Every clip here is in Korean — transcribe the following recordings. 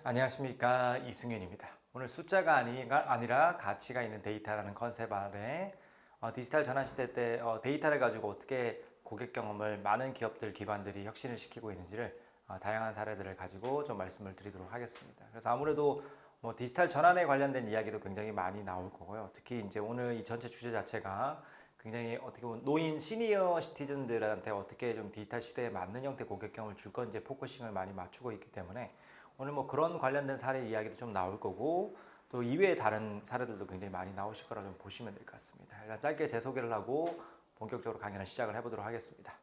안녕하십니까. 이승윤입니다. 오늘 숫자가 아니라 가치가 있는 데이터라는 컨셉 아래 디지털 전환 시대 때 데이터를 가지고 어떻게 고객 경험을 많은 기업들, 기관들이 혁신을 시키고 있는지를 다양한 사례들을 가지고 좀 말씀을 드리도록 하겠습니다. 그래서 아무래도 뭐 디지털 전환에 관련된 이야기도 굉장히 많이 나올 거고요. 특히 이제 오늘 이 전체 주제 자체가 굉장히 어떻게 보면 노인 시니어 시티즌들한테 어떻게 좀 디지털 시대에 맞는 형태 고객 경험을 줄 건지 포커싱을 많이 맞추고 있기 때문에 오늘 뭐 그런 관련된 사례 이야기도 좀 나올 거고 또 이외에 다른 사례들도 굉장히 많이 나오실 거라 좀 보시면 될 것 같습니다. 일단 짧게 제 소개를 하고 본격적으로 강연을 시작을 해보도록 하겠습니다.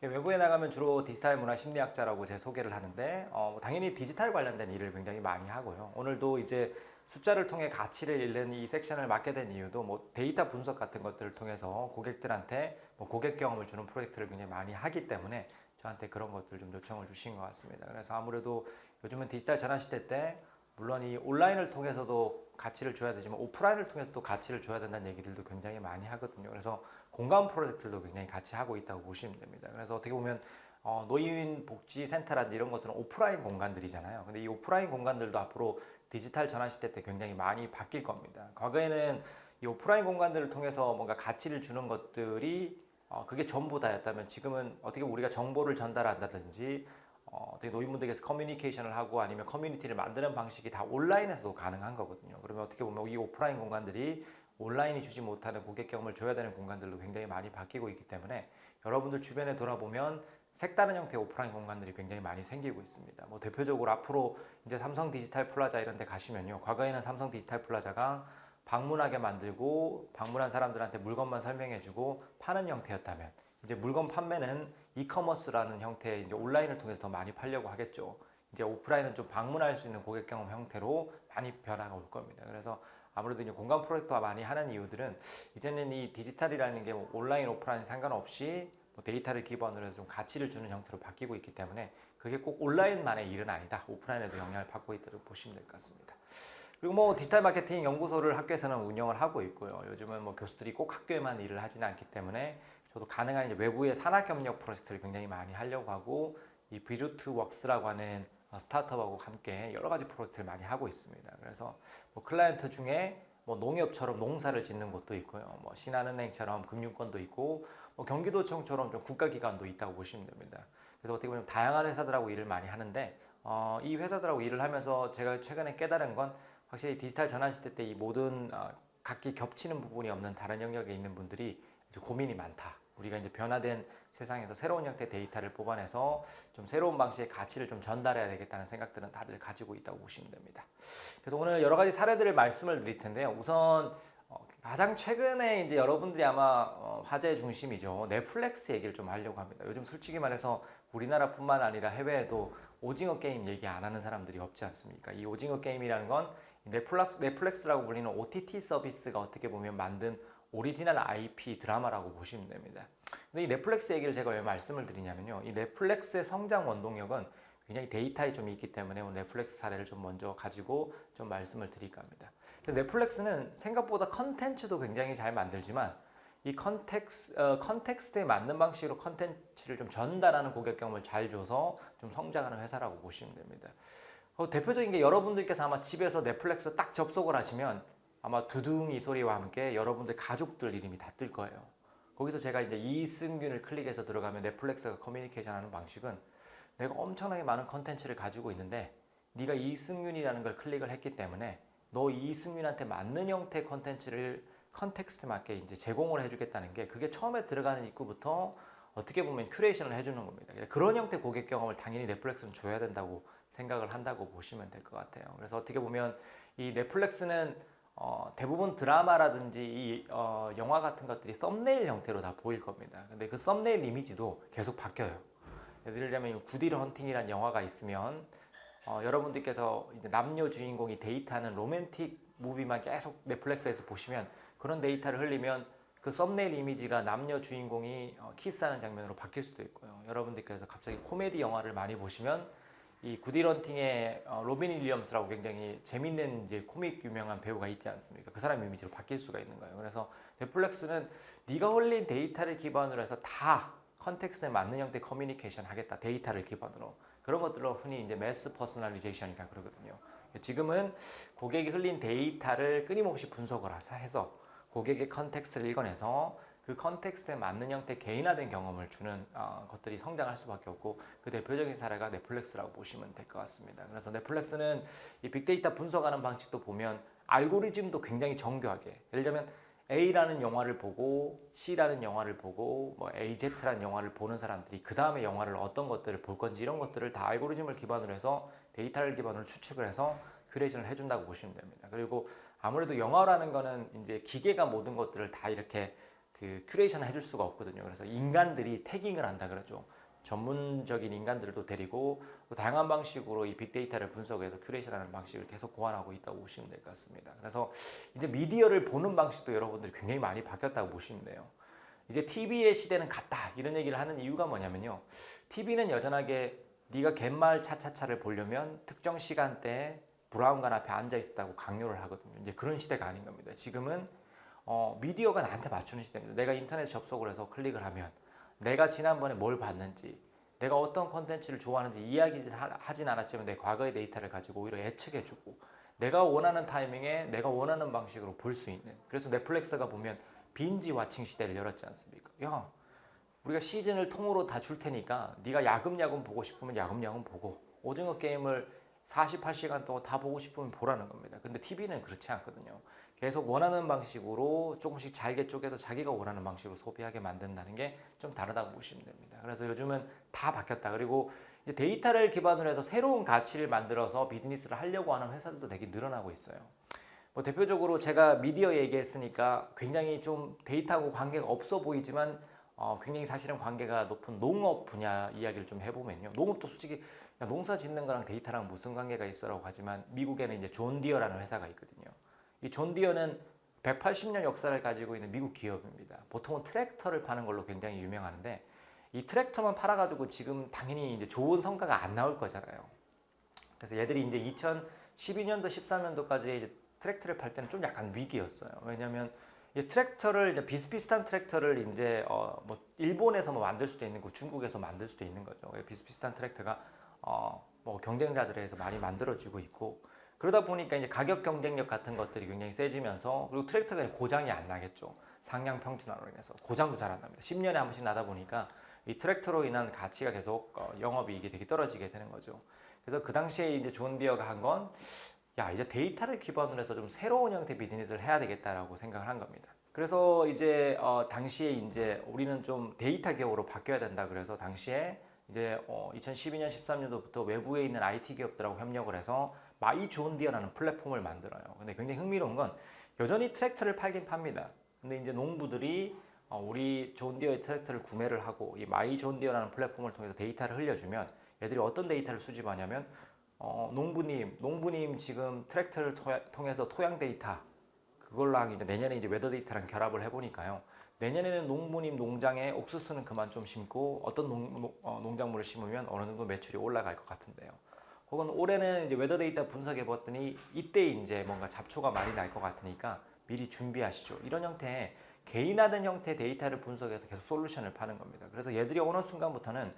외부에 나가면 주로 디지털 문화 심리학자라고 제 소개를 하는데 당연히 디지털 관련된 일을 굉장히 많이 하고요. 오늘도 이제 숫자를 통해 가치를 잃는 이 섹션을 맡게 된 이유도 뭐 데이터 분석 같은 것들을 통해서 고객들한테 뭐 고객 경험을 주는 프로젝트를 굉장히 많이 하기 때문에 저한테 그런 것들 좀 요청을 주신 것 같습니다. 그래서 아무래도 요즘은 디지털 전환 시대 때 물론 이 온라인을 통해서도 가치를 줘야 되지만 오프라인을 통해서도 가치를 줘야 된다는 얘기들도 굉장히 많이 하거든요. 그래서 공감 프로젝트들도 굉장히 같이 하고 있다고 보시면 됩니다. 그래서 어떻게 보면 노인복지센터라든지 이런 것들은 오프라인 공간들이잖아요. 근데 이 오프라인 공간들도 앞으로 디지털 전환 시대 때 굉장히 많이 바뀔 겁니다. 과거에는 이 오프라인 공간들을 통해서 뭔가 가치를 주는 것들이 그게 전부 다였다면 지금은 어떻게 우리가 정보를 전달한다든지 어떻게 노인분들께서 커뮤니케이션을 하고 아니면 커뮤니티를 만드는 방식이 다 온라인에서도 가능한 거거든요. 그러면 어떻게 보면 이 오프라인 공간들이 온라인이 주지 못하는 고객 경험을 줘야 되는 공간들로 굉장히 많이 바뀌고 있기 때문에 여러분들 주변에 돌아보면 색다른 형태의 오프라인 공간들이 굉장히 많이 생기고 있습니다. 뭐 대표적으로 앞으로 이제 삼성 디지털 플라자 이런 데 가시면요. 과거에는 삼성 디지털 플라자가 방문하게 만들고 방문한 사람들한테 물건만 설명해주고 파는 형태였다면 이제 물건 판매는 이커머스라는 형태의 이제 온라인을 통해서 더 많이 팔려고 하겠죠. 이제 오프라인은 좀 방문할 수 있는 고객 경험 형태로 많이 변화가 올 겁니다. 그래서 아무래도 이제 공간 프로젝트와 많이 하는 이유들은 이제는 이 디지털이라는 게 뭐 온라인, 오프라인 상관없이 뭐 데이터를 기반으로 해서 좀 가치를 주는 형태로 바뀌고 있기 때문에 그게 꼭 온라인만의 일은 아니다. 오프라인에도 영향을 받고 있다고 보시면 될 것 같습니다. 그리고 뭐 디지털 마케팅 연구소를 학교에서는 운영을 하고 있고요. 요즘은 뭐 교수들이 꼭 학교에만 일을 하지는 않기 때문에 저도 가능한 이제 외부의 산학협력 프로젝트를 굉장히 많이 하려고 하고 이 비루트웍스라고 하는 스타트업하고 함께 여러 가지 프로젝트를 많이 하고 있습니다. 그래서 뭐 클라이언트 중에 뭐 농협처럼 농사를 짓는 곳도 있고요. 뭐 신한은행처럼 금융권도 있고 뭐 경기도청처럼 좀 국가기관도 있다고 보시면 됩니다. 그래서 어떻게 보면 다양한 회사들하고 일을 많이 하는데 이 회사들하고 일을 하면서 제가 최근에 깨달은 건 확실히 디지털 전환 시대 때 이 모든 각기 겹치는 부분이 없는 다른 영역에 있는 분들이 이제 고민이 많다. 우리가 이제 변화된 세상에서 새로운 형태의 데이터를 뽑아내서 좀 새로운 방식의 가치를 좀 전달해야 되겠다는 생각들은 다들 가지고 있다고 보시면 됩니다. 그래서 오늘 여러 가지 사례들을 말씀을 드릴 텐데요. 우선 가장 최근에 이제 여러분들이 아마 화제 중심이죠. 넷플릭스 얘기를 좀 하려고 합니다. 요즘 솔직히 말해서 우리나라뿐만 아니라 해외에도 오징어 게임 얘기 안 하는 사람들이 없지 않습니까? 이 오징어 게임이라는 건 넷플릭스라고 불리는 OTT 서비스가 어떻게 보면 만든 오리지널 IP 드라마라고 보시면 됩니다. 근데 이 넷플릭스 얘기를 제가 왜 말씀을 드리냐면요. 이 넷플릭스의 성장 원동력은 굉장히 데이터에 좀 있기 때문에 넷플릭스 사례를 좀 먼저 가지고 좀 말씀을 드릴까 합니다. 넷플릭스는 생각보다 컨텐츠도 굉장히 잘 만들지만 이 컨텍스트에 맞는 방식으로 컨텐츠를 좀 전달하는 고객 경험을 잘 줘서 좀 성장하는 회사라고 보시면 됩니다. 대표적인 게 여러분들께서 아마 집에서 넷플릭스 딱 접속을 하시면 아마 두둥이 소리와 함께 여러분들 가족들 이름이 다 뜰 거예요. 거기서 제가 이제 이승균을 클릭해서 들어가면 넷플릭스가 커뮤니케이션 하는 방식은 내가 엄청나게 많은 컨텐츠를 가지고 있는데 네가 이승균이라는 걸 클릭을 했기 때문에 너 이승균한테 맞는 형태의 컨텐츠를 컨텍스트 맞게 이제 제공을 해주겠다는 게 그게 처음에 들어가는 입구부터 어떻게 보면 큐레이션을 해주는 겁니다. 그런 형태의 고객 경험을 당연히 넷플릭스는 줘야 된다고 생각을 한다고 보시면 될 것 같아요. 그래서 어떻게 보면 이 넷플릭스는 대부분 드라마라든지 이 영화 같은 것들이 썸네일 형태로 다 보일 겁니다. 근데 그 썸네일 이미지도 계속 바뀌어요. 예를 들자면 구딜 헌팅이라는 영화가 있으면 여러분들께서 이제 남녀 주인공이 데이트하는 로맨틱 무비만 계속 넷플릭스에서 보시면 그런 데이터를 흘리면 그 썸네일 이미지가 남녀 주인공이 키스하는 장면으로 바뀔 수도 있고요. 여러분들께서 갑자기 코미디 영화를 많이 보시면 이 구디 런팅의 로빈 윌리엄스라고 굉장히 재밌는 이제 코믹 유명한 배우가 있지 않습니까? 그 사람 이미지로 바뀔 수가 있는 거예요. 그래서 넷플릭스는 네가 흘린 데이터를 기반으로 해서 다 컨텍스트에 맞는 형태의 커뮤니케이션 하겠다. 데이터를 기반으로. 그런 것들을 흔히 이제 매스 퍼스널리제이션이라고 그러거든요. 지금은 고객이 흘린 데이터를 끊임없이 분석을 해서 고객의 컨텍스트를 읽어내서 그 컨텍스트에 맞는 형태의 개인화된 경험을 주는 것들이 성장할 수밖에 없고, 그 대표적인 사례가 넷플릭스라고 보시면 될 것 같습니다. 그래서 넷플릭스는 이 빅데이터 분석하는 방식도 보면 알고리즘도 굉장히 정교하게, 예를 들면 A라는 영화를 보고 C라는 영화를 보고 뭐 AZ라는 영화를 보는 사람들이 그 다음에 영화를 어떤 것들을 볼 건지 이런 것들을 다 알고리즘을 기반으로 해서 데이터를 기반으로 추측을 해서 큐레이션을 해준다고 보시면 됩니다. 그리고 아무래도 영화라는 거는 이제 기계가 모든 것들을 다 이렇게 그 큐레이션을 해줄 수가 없거든요. 그래서 인간들이 태깅을 한다 그러죠. 전문적인 인간들도 데리고 다양한 방식으로 이 빅데이터를 분석해서 큐레이션하는 방식을 계속 고안하고 있다고 보시면 될 것 같습니다. 그래서 이제 미디어를 보는 방식도 여러분들이 굉장히 많이 바뀌었다고 보시면 돼요. 이제 TV의 시대는 갔다 이런 얘기를 하는 이유가 뭐냐면요. TV는 여전하게 네가 갯마을 차차차를 보려면 특정 시간대에 브라운관 앞에 앉아 있었다고 강요를 하거든요. 이제 그런 시대가 아닌 겁니다. 지금은 미디어가 나한테 맞추는 시대입니다. 내가 인터넷 접속을 해서 클릭을 하면 내가 지난번에 뭘 봤는지, 내가 어떤 콘텐츠를 좋아하는지 이야기하진 않았지만 내 과거의 데이터를 가지고 오히려 예측해주고 내가 원하는 타이밍에 내가 원하는 방식으로 볼 수 있는, 그래서 넷플릭스가 보면 빈지 와칭 시대를 열었지 않습니까? 야, 우리가 시즌을 통으로 다 줄 테니까 네가 야금야금 보고 싶으면 야금야금 보고 오징어 게임을 48시간 동안 다 보고 싶으면 보라는 겁니다. 근데 TV는 그렇지 않거든요. 계속 원하는 방식으로 조금씩 잘게 쪼개서 자기가 원하는 방식으로 소비하게 만든다는 게 좀 다르다고 보시면 됩니다. 그래서 요즘은 다 바뀌었다. 그리고 이제 데이터를 기반으로 해서 새로운 가치를 만들어서 비즈니스를 하려고 하는 회사들도 되게 늘어나고 있어요. 뭐 대표적으로 제가 미디어 얘기했으니까 굉장히 좀 데이터하고 관계가 없어 보이지만 굉장히 사실은 관계가 높은 농업 분야 이야기를 좀 해보면요. 농업도 솔직히 농사 짓는 거랑 데이터랑 무슨 관계가 있어라고 하지만 미국에는 이제 존 디어라는 회사가 있거든요. 이 존 디어는 180년 역사를 가지고 있는 미국 기업입니다. 보통은 트랙터를 파는 걸로 굉장히 유명한데 이 트랙터만 팔아가지고 지금 당연히 이제 좋은 성과가 안 나올 거잖아요. 그래서 얘들이 이제 2012년도, 13년도까지 이제 트랙터를 팔 때는 좀 약간 위기였어요. 왜냐하면 이 트랙터를 이제 비슷비슷한 트랙터를 이제 뭐 일본에서 뭐 만들 수도 있는 거, 중국에서 만들 수도 있는 거죠. 비슷비슷한 트랙터가 뭐 경쟁자들에 의해서 많이 만들어지고 있고, 그러다 보니까 이제 가격 경쟁력 같은 것들이 굉장히 세지면서, 그리고 트랙터가 고장이 안 나겠죠. 상량 평준화로 인해서 고장도 잘 안 납니다. 10년에 한 번씩 나다 보니까 이 트랙터로 인한 가치가 계속 영업이익이 되게 떨어지게 되는 거죠. 그래서 그 당시에 이제 존 디어가 한 건 야, 이제 데이터를 기반으로 해서 좀 새로운 형태 비즈니스를 해야 되겠다라고 생각을 한 겁니다. 그래서 이제 당시에 이제 우리는 좀 데이터 기업으로 바뀌어야 된다. 그래서 당시에 이제 2012년, 13년도부터 외부에 있는 IT 기업들하고 협력을 해서 마이 존 디어라는 플랫폼을 만들어요. 근데 굉장히 흥미로운 건 여전히 트랙터를 팔긴 팝니다. 근데 이제 농부들이 우리 존 디어의 트랙터를 구매를 하고 이 마이 존 디어라는 플랫폼을 통해서 데이터를 흘려주면 얘들이 어떤 데이터를 수집하냐면 농부님 지금 트랙터를 통해서 토양 데이터 그걸랑 이제 내년에 이제 웨더 데이터랑 결합을 해보니까요. 내년에는 농부님 농장에 옥수수는 그만 좀 심고 어떤 농작물을 심으면 어느 정도 매출이 올라갈 것 같은데요. 혹은 올해는 이제 웨더 데이터 분석해 봤더니 이때 이제 뭔가 잡초가 많이 날 것 같으니까 미리 준비하시죠. 이런 형태의 개인화된 형태의 데이터를 분석해서 계속 솔루션을 파는 겁니다. 그래서 얘들이 어느 순간부터는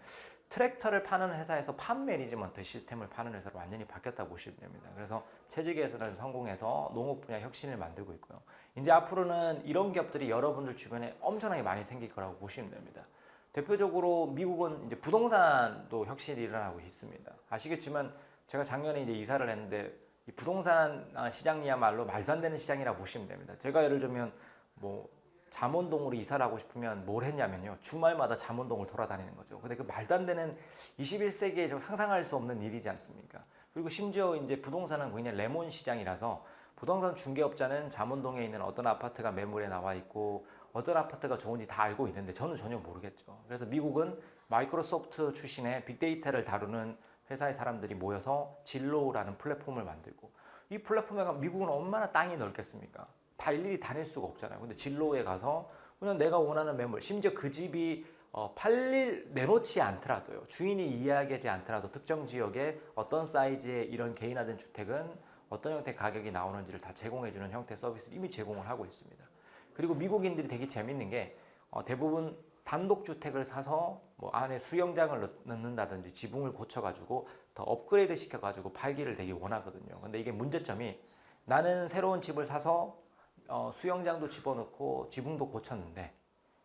트랙터를 파는 회사에서 팜 매니지먼트 시스템을 파는 회사로 완전히 바뀌었다고 보시면 됩니다. 그래서 채직에서는 성공해서 농업 분야 혁신을 만들고 있고요. 이제 앞으로는 이런 기업들이 여러분들 주변에 엄청나게 많이 생길 거라고 보시면 됩니다. 대표적으로 미국은 이제 부동산도 혁신이 일어나고 있습니다. 아시겠지만 제가 작년에 이제 이사를 했는데 이 부동산 시장이야말로 말도 안 되는 시장이라고 보시면 됩니다. 제가 예를 들면 뭐 잠원동으로 이사를 하고 싶으면 뭘 했냐면요. 주말마다 잠원동을 돌아다니는 거죠. 근데 그 말도 안 되는 21세기에 좀 상상할 수 없는 일이지 않습니까? 그리고 심지어 이제 부동산은 그냥 레몬 시장이라서 부동산 중개업자는 잠원동에 있는 어떤 아파트가 매물에 나와 있고 어떤 아파트가 좋은지 다 알고 있는데 저는 전혀 모르겠죠. 그래서 미국은 마이크로소프트 출신의 빅데이터를 다루는 회사의 사람들이 모여서 진로라는 플랫폼을 만들고, 이 플랫폼에 가면 미국은 얼마나 땅이 넓겠습니까? 다 일일이 다닐 수가 없잖아요. 근데 진로에 가서 그냥 내가 원하는 매물, 심지어 그 집이 내놓지 않더라도요. 주인이 이야기하지 않더라도 특정 지역에 어떤 사이즈의 이런 개인화된 주택은 어떤 형태의 가격이 나오는지를 다 제공해주는 형태의 서비스를 이미 제공을 하고 있습니다. 그리고 미국인들이 되게 재밌는 게 대부분 단독주택을 사서 뭐 안에 수영장을 넣는다든지 지붕을 고쳐가지고 더 업그레이드 시켜가지고 팔기를 되게 원하거든요. 근데 이게 문제점이 나는 새로운 집을 사서 수영장도 집어넣고 지붕도 고쳤는데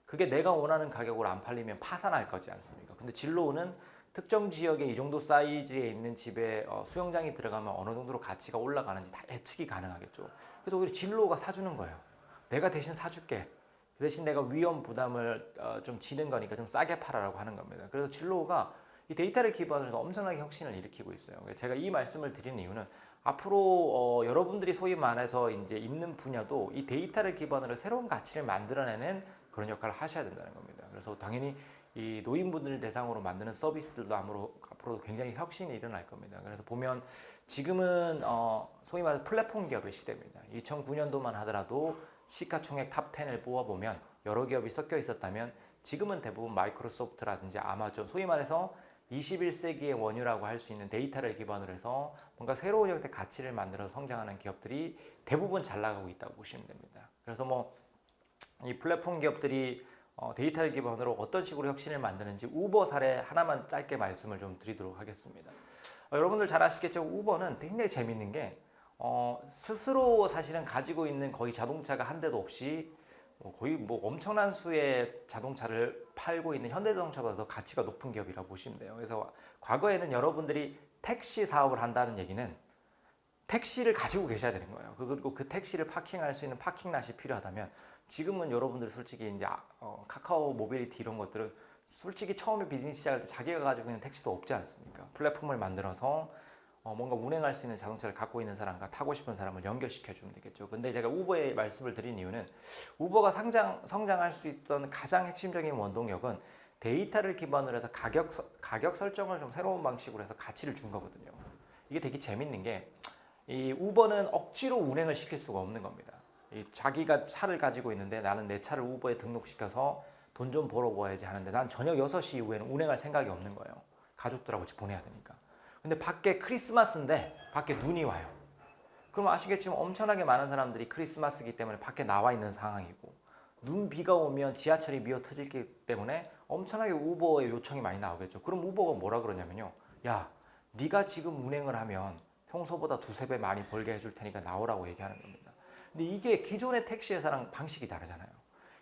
그게 내가 원하는 가격으로 안 팔리면 파산할 거지 않습니까? 근데 진로는 특정 지역에 이 정도 사이즈에 있는 집에 수영장이 들어가면 어느 정도로 가치가 올라가는지 다 예측이 가능하겠죠. 그래서 오히려 진로가 사주는 거예요. 내가 대신 사줄게. 대신 내가 위험 부담을 좀 지는 거니까 좀 싸게 팔아라고 하는 겁니다. 그래서 진로가 이 데이터를 기반으로 해서 엄청나게 혁신을 일으키고 있어요. 제가 이 말씀을 드린 이유는 앞으로 여러분들이 소위 말해서 이제 있는 분야도 이 데이터를 기반으로 새로운 가치를 만들어내는 그런 역할을 하셔야 된다는 겁니다. 그래서 당연히 이 노인분들 대상으로 만드는 서비스들도 앞으로 굉장히 혁신이 일어날 겁니다. 그래서 보면 지금은 소위 말해서 플랫폼 기업의 시대입니다. 2009년도만 하더라도 시가총액 탑 10을 뽑아보면 여러 기업이 섞여 있었다면 지금은 대부분 마이크로소프트라든지 아마존, 소위 말해서 21세기의 원유라고 할 수 있는 데이터를 기반으로 해서 뭔가 새로운 형태의 가치를 만들어서 성장하는 기업들이 대부분 잘 나가고 있다고 보시면 됩니다. 그래서 뭐 이 플랫폼 기업들이 데이터를 기반으로 어떤 식으로 혁신을 만드는지 우버 사례 하나만 짧게 말씀을 좀 드리도록 하겠습니다. 여러분들 잘 아시겠지만 우버는 굉장히 재밌는 게 스스로 사실은 가지고 있는 거의 자동차가 한 대도 없이 거의 뭐 엄청난 수의 자동차를 팔고 있는 현대자동차보다 더 가치가 높은 기업이라고 보시면 돼요. 그래서 과거에는 여러분들이 택시 사업을 한다는 얘기는 택시를 가지고 계셔야 되는 거예요. 그리고 그 택시를 파킹할 수 있는 파킹랏이 필요하다면 지금은 여러분들 솔직히 이제 카카오 모빌리티 이런 것들은 솔직히 처음에 비즈니스 시작할 때 자기가 가지고 있는 택시도 없지 않습니까? 플랫폼을 만들어서 뭔가 운행할 수 있는 자동차를 갖고 있는 사람과 타고 싶은 사람을 연결시켜 주면 되겠죠. 근데 제가 우버의 말씀을 드린 이유는 우버가 성장할 수 있던 가장 핵심적인 원동력은 데이터를 기반으로 해서 가격 설정을 좀 새로운 방식으로 해서 가치를 준 거거든요. 이게 되게 재밌는 게 이 우버는 억지로 운행을 시킬 수가 없는 겁니다. 자기가 차를 가지고 있는데 나는 내 차를 우버에 등록시켜서 돈 좀 벌어봐야지 하는데 난 저녁 6시 이후에는 운행할 생각이 없는 거예요. 가족들하고 같이 보내야 되니까. 근데 밖에 크리스마스인데 밖에 눈이 와요. 그럼 아시겠지만 엄청나게 많은 사람들이 크리스마스이기 때문에 밖에 나와 있는 상황이고 비가 오면 지하철이 미어 터지기 때문에 엄청나게 우버의 요청이 많이 나오겠죠. 그럼 우버가 뭐라 그러냐면요. 야, 네가 지금 운행을 하면 평소보다 2~3배 많이 벌게 해줄 테니까 나오라고 얘기하는 겁니다. 근데 이게 기존의 택시 회사랑 방식이 다르잖아요.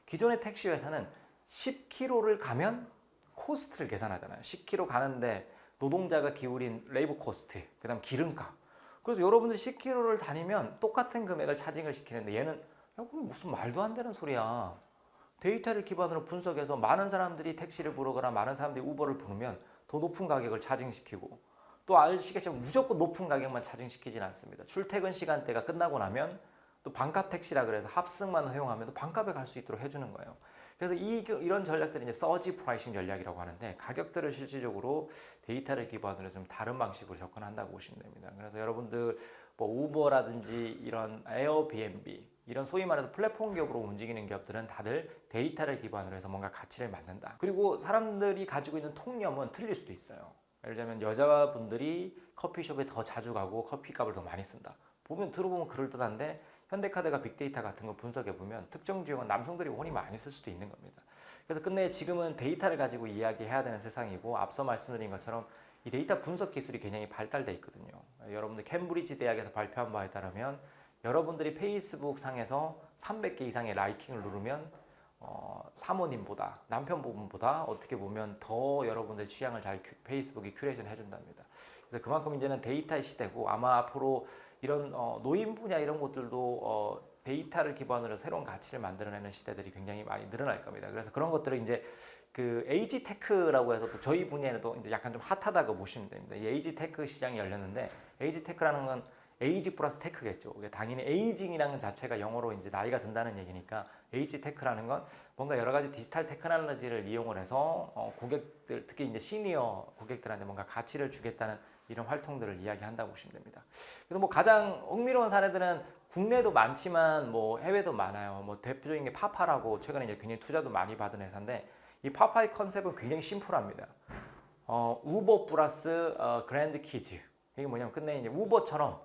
기존의 택시 회사는 10km를 가면 코스트를 계산하잖아요. 10km 가는데 노동자가 기울인 레이버 코스트, 그 다음 기름값. 그래서 여러분들 10km를 다니면 똑같은 금액을 차징을 시키는데 얘는 야, 그럼 무슨 말도 안 되는 소리야. 데이터를 기반으로 분석해서 많은 사람들이 택시를 부르거나 많은 사람들이 우버를 부르면 더 높은 가격을 차징시키고 또 아시겠지만 무조건 높은 가격만 차징시키지는 않습니다. 출퇴근 시간대가 끝나고 나면 또 반값 택시라 그래서 합승만 허용하면 또 반값에 갈 수 있도록 해주는 거예요. 그래서 이런 전략들이 이제 서지 프라이싱 전략이라고 하는데 가격들을 실질적으로 데이터를 기반으로 좀 다른 방식으로 접근한다고 보시면 됩니다. 그래서 여러분들 뭐 우버라든지 이런 에어비앤비 이런 소위 말해서 플랫폼 기업으로 움직이는 기업들은 다들 데이터를 기반으로 해서 뭔가 가치를 만든다. 그리고 사람들이 가지고 있는 통념은 틀릴 수도 있어요. 예를 들면 여자분들이 커피숍에 더 자주 가고 커피값을 더 많이 쓴다. 들어보면 그럴듯한데 현대카드가 빅데이터 같은 거 분석해 보면 특정 지역은 남성들이 혼이 많이 쓸 수도 있는 겁니다. 그래서 끝내 지금은 데이터를 가지고 이야기해야 되는 세상이고 앞서 말씀드린 것처럼 이 데이터 분석 기술이 굉장히 발달돼 있거든요. 여러분들 캠브리지 대학에서 발표한 바에 따르면 여러분들이 페이스북 상에서 300개 이상의 라이킹을 누르면 사모님보다 남편분보다 어떻게 보면 더 여러분들 취향을 잘 페이스북이 큐레이션 해준답니다. 그래서 그만큼 이제는 데이터의 시대고 아마 앞으로 이런 노인 분야 이런 것들도 데이터를 기반으로 새로운 가치를 만들어내는 시대들이 굉장히 많이 늘어날 겁니다. 그래서 그런 것들을 이제 그 에이지 테크라고 해서 또 저희 분야에도 이제 약간 좀 핫하다고 보시면 됩니다. 이 에이지 테크 시장이 열렸는데 에이지 테크라는 건 에이지 플러스 테크겠죠. 당연히 에이징이라는 자체가 영어로 이제 나이가 든다는 얘기니까 에이지 테크라는 건 뭔가 여러 가지 디지털 테크놀로지를 이용을 해서 고객들 특히 이제 시니어 고객들한테 뭔가 가치를 주겠다는 이런 활동들을 이야기한다고 보시면 됩니다. 그래서 뭐 가장 흥미로운 사례들은 국내도 많지만 뭐 해외도 많아요. 뭐 대표적인 게 파파라고 최근에 이제 굉장히 투자도 많이 받은 회사인데 이 파파의 컨셉은 굉장히 심플합니다. 우버 플러스 그랜드 키즈. 이게 뭐냐면 끝내 이제 우버처럼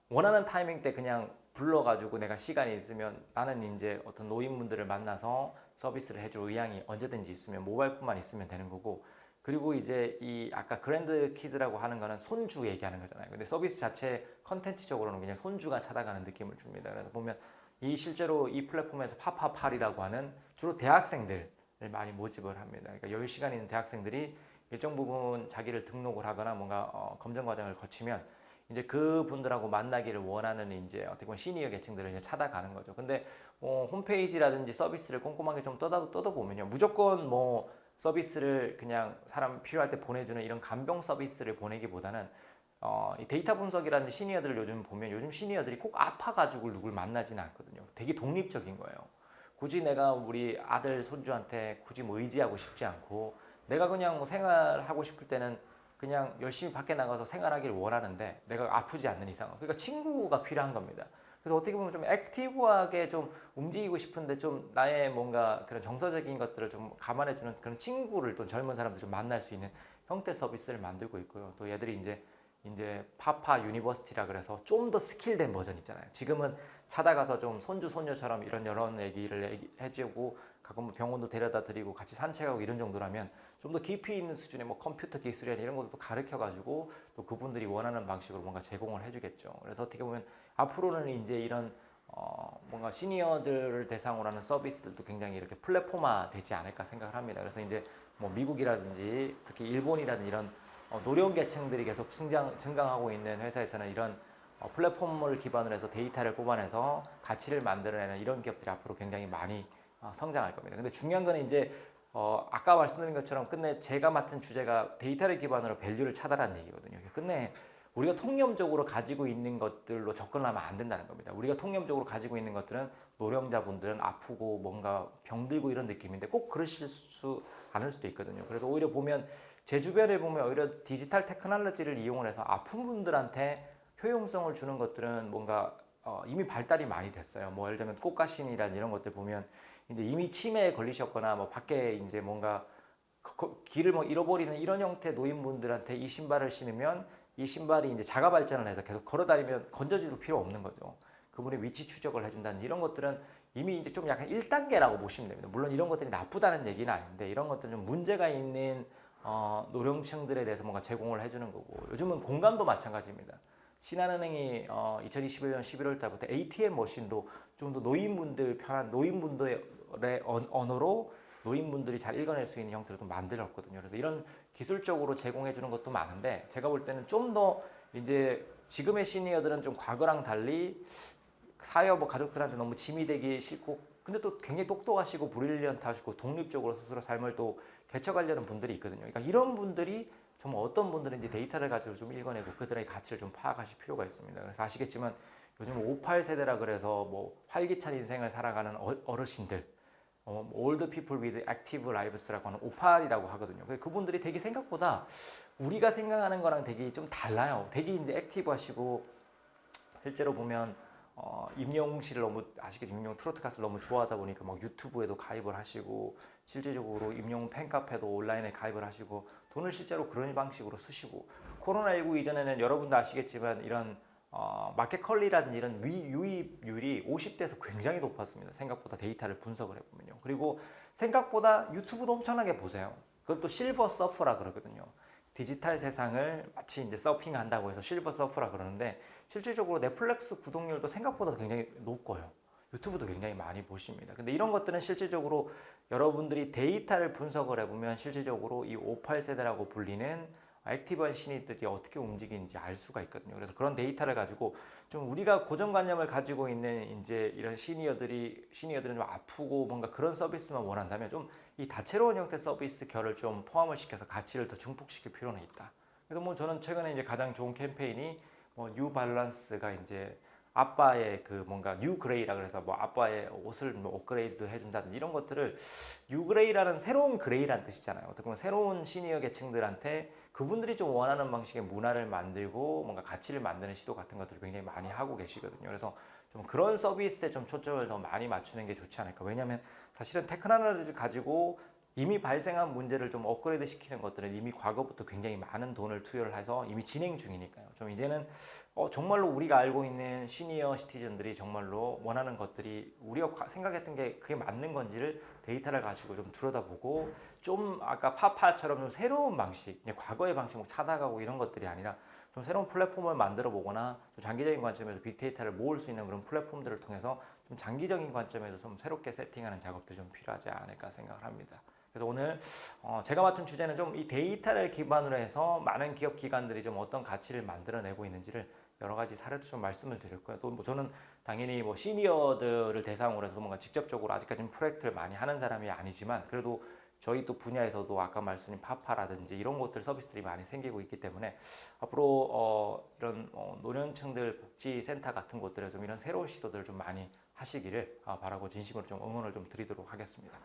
원하는 타이밍 때 그냥 불러가지고 내가 시간이 있으면 나는 이제 어떤 노인분들을 만나서 서비스를 해줄 의향이 언제든지 있으면 모바일폰만 있으면 되는 거고 그리고 이제 이 아까 그랜드 키즈라고 하는 거는 손주 얘기하는 거잖아요. 근데 서비스 자체 컨텐츠적으로는 그냥 손주가 찾아가는 느낌을 줍니다. 그래서 보면 이 실제로 이 플랫폼에서 파파팔이라고 하는 주로 대학생들을 많이 모집을 합니다. 그러니까 여유 시간 있는 대학생들이 일정 부분 자기를 등록을 하거나 뭔가 검정 과정을 거치면 이제 그분들하고 만나기를 원하는 이제 어떻게 보면 시니어 계층들을 이제 찾아가는 거죠. 근데 홈페이지라든지 서비스를 꼼꼼하게 좀 뜯어보면요. 무조건 뭐 서비스를 그냥 사람 필요할 때 보내주는 이런 간병 서비스를 보내기보다는 이 데이터 분석이라는 시니어들을 요즘 보면 요즘 시니어들이 꼭 아파가지고 누굴 만나지는 않거든요. 되게 독립적인 거예요. 굳이 내가 우리 아들 손주한테 굳이 뭐 의지하고 싶지 않고 내가 그냥 뭐 생활하고 싶을 때는 그냥 열심히 밖에 나가서 생활하기를 원하는데 내가 아프지 않는 이상 그러니까 친구가 필요한 겁니다. 그래서 어떻게 보면 좀 액티브하게 좀 움직이고 싶은데 좀 나의 뭔가 그런 정서적인 것들을 좀 감안해주는 그런 친구를 또 젊은 사람들 좀 만날 수 있는 형태 서비스를 만들고 있고요. 또 얘들이 이제 파파 유니버시티라 그래서 좀 더 스킬된 버전 있잖아요. 지금은 찾아가서 좀 손주 손녀처럼 이런 얘기를 해주고 가끔 뭐 병원도 데려다 드리고 같이 산책하고 이런 정도라면 좀 더 깊이 있는 수준의 뭐 컴퓨터 기술이나 이런 것도 가르쳐 가지고 또 그분들이 원하는 방식으로 뭔가 제공을 해주겠죠. 그래서 어떻게 보면 앞으로는 이제 이런 뭔가 시니어들을 대상으로 하는 서비스들도 굉장히 이렇게 플랫폼화 되지 않을까 생각을 합니다. 그래서 이제 뭐 미국이라든지 특히 일본이라든지 이런 노령 계층들이 계속 증강하고 있는 회사에서는 이런 플랫폼을 기반으로 해서 데이터를 뽑아내서 가치를 만들어내는 이런 기업들이 앞으로 굉장히 많이 성장할 겁니다. 근데 중요한 거는 이제 아까 말씀드린 것처럼 끝내 제가 맡은 주제가 데이터를 기반으로 밸류를 찾아라는 얘기거든요. 끝내 우리가 통념적으로 가지고 있는 것들로 접근하면 안 된다는 겁니다. 우리가 통념적으로 가지고 있는 것들은 노령자분들은 아프고 뭔가 병들고 이런 느낌인데 꼭 그러실 수 않을 수도 있거든요. 그래서 오히려 보면 제 주변에 보면 오히려 디지털 테크놀로지를 이용을 해서 아픈 분들한테 효용성을 주는 것들은 뭔가 이미 발달이 많이 됐어요. 뭐 예를 들면 꽃가신이란 이런 것들 보면 이제 이미 치매에 걸리셨거나 뭐 밖에 이제 뭔가 길을 뭐 잃어버리는 이런 형태 노인분들한테 이 신발을 신으면 이 신발이 이제 자가 발전을 해서 계속 걸어 다니면 건져지도 필요 없는 거죠. 그분의 위치 추적을 해준다는 이런 것들은 이미 이제 좀 약간 1단계라고 보시면 됩니다. 물론 이런 것들이 나쁘다는 얘기는 아닌데 이런 것들은 좀 문제가 있는 노령층들에 대해서 뭔가 제공을 해주는 거고 요즘은 공간도 마찬가지입니다. 신한은행이 2021년 11월 달부터 ATM 머신도 좀 더 노인분들 편한 노인분들의 언어로 노인분들이 잘 읽어낼 수 있는 형태로 좀 만들었거든요. 그래서 이런 기술적으로 제공해 주는 것도 많은데 제가 볼 때는 좀 더 이제 지금의 시니어들은 좀 과거랑 달리 사회와 가족들한테 너무 짐이 되기 싫고 근데 또 굉장히 똑똑하시고 브릴리언트하시고 독립적으로 스스로 삶을 또 개척하려는 분들이 있거든요. 그러니까 이런 분들이 정말 어떤 분들인지 데이터를 가지고 좀 읽어내고 그들의 가치를 좀 파악하실 필요가 있습니다. 그래서 아시겠지만 요즘 58세대라 그래서 뭐 활기찬 인생을 살아가는 어르신들 Old People with Active Lives라고 하는 오팔이라고 하거든요. 그분들이 되게 생각보다 우리가 생각하는 거랑 되게 좀 달라요. 되게 이제 액티브하시고 실제로 보면 임영웅 씨를 너무 아시겠죠? 임영웅 트로트 가수를 너무 좋아하다 보니까 막 유튜브에도 가입을 하시고 실질적으로 임영웅 팬카페도 온라인에 가입을 하시고 돈을 실제로 그런 방식으로 쓰시고 코로나19 이전에는 여러분도 아시겠지만 이런 마켓컬리라는 이런 유입률이 50대에서 굉장히 높았습니다. 생각보다 데이터를 분석을 해보면요. 그리고 생각보다 유튜브도 엄청나게 보세요. 그것도 실버 서퍼라 그러거든요. 디지털 세상을 마치 이제 서핑한다고 해서 실버 서퍼라 그러는데 실질적으로 넷플릭스 구독률도 생각보다 굉장히 높고요. 유튜브도 굉장히 많이 보십니다. 근데 이런 것들은 실질적으로 여러분들이 데이터를 분석을 해보면 실질적으로 이 58세대라고 불리는 액티브한 시니들이 어떻게 움직이는지 알 수가 있거든요. 그래서 그런 데이터를 가지고 좀 우리가 고정관념을 가지고 있는 이제 이런 시니어들은 좀 아프고 뭔가 그런 서비스만 원한다면 좀 이 다채로운 형태 서비스 결을 좀 포함을 시켜서 가치를 더 증폭시킬 필요는 있다. 그래서 뭐 저는 최근에 이제 가장 좋은 캠페인이 뉴 발란스가 이제 아빠의 그 뭔가 뉴 그레이라 그래서 뭐 아빠의 옷을 뭐 업그레이드 해준다든지 이런 것들을 뉴 그레이라는 새로운 그레이라는 뜻이잖아요. 어떻게 보면 새로운 시니어 계층들한테 그분들이 좀 원하는 방식의 문화를 만들고 뭔가 가치를 만드는 시도 같은 것들을 굉장히 많이 하고 계시거든요. 그래서 좀 그런 서비스에 좀 초점을 더 많이 맞추는 게 좋지 않을까. 왜냐하면 사실은 테크놀로지를 가지고 이미 발생한 문제를 좀 업그레이드 시키는 것들은 이미 과거부터 굉장히 많은 돈을 투여를 해서 이미 진행 중이니까요. 좀 이제는 정말로 우리가 알고 있는 시니어 시티즌들이 정말로 원하는 것들이 우리가 생각했던 게 그게 맞는 건지를 데이터를 가지고 좀 들여다보고 좀 아까 파파처럼 좀 새로운 방식, 과거의 방식 뭐 찾아가고 이런 것들이 아니라 좀 새로운 플랫폼을 만들어 보거나 좀 장기적인 관점에서 빅데이터를 모을 수 있는 그런 플랫폼들을 통해서 좀 장기적인 관점에서 좀 새롭게 세팅하는 작업들이 좀 필요하지 않을까 생각을 합니다. 그래서 오늘 제가 맡은 주제는 좀 이 데이터를 기반으로 해서 많은 기업 기관들이 좀 어떤 가치를 만들어내고 있는지를 여러 가지 사례도 좀 말씀을 드렸고요. 또 뭐 저는 당연히 뭐 시니어들을 대상으로 해서 뭔가 직접적으로 아직까지는 프로젝트를 많이 하는 사람이 아니지만 그래도 저희 또 분야에서도 아까 말씀드린 파파라든지 이런 것들 서비스들이 많이 생기고 있기 때문에 앞으로 이런 노년층들 복지센터 같은 곳들에 좀 이런 새로운 시도들을 좀 많이 하시기를 바라고 진심으로 좀 응원을 좀 드리도록 하겠습니다.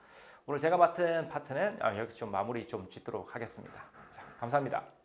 오늘 제가 맡은 파트는 여기서 좀 마무리 좀 짓도록 하겠습니다. 자, 감사합니다.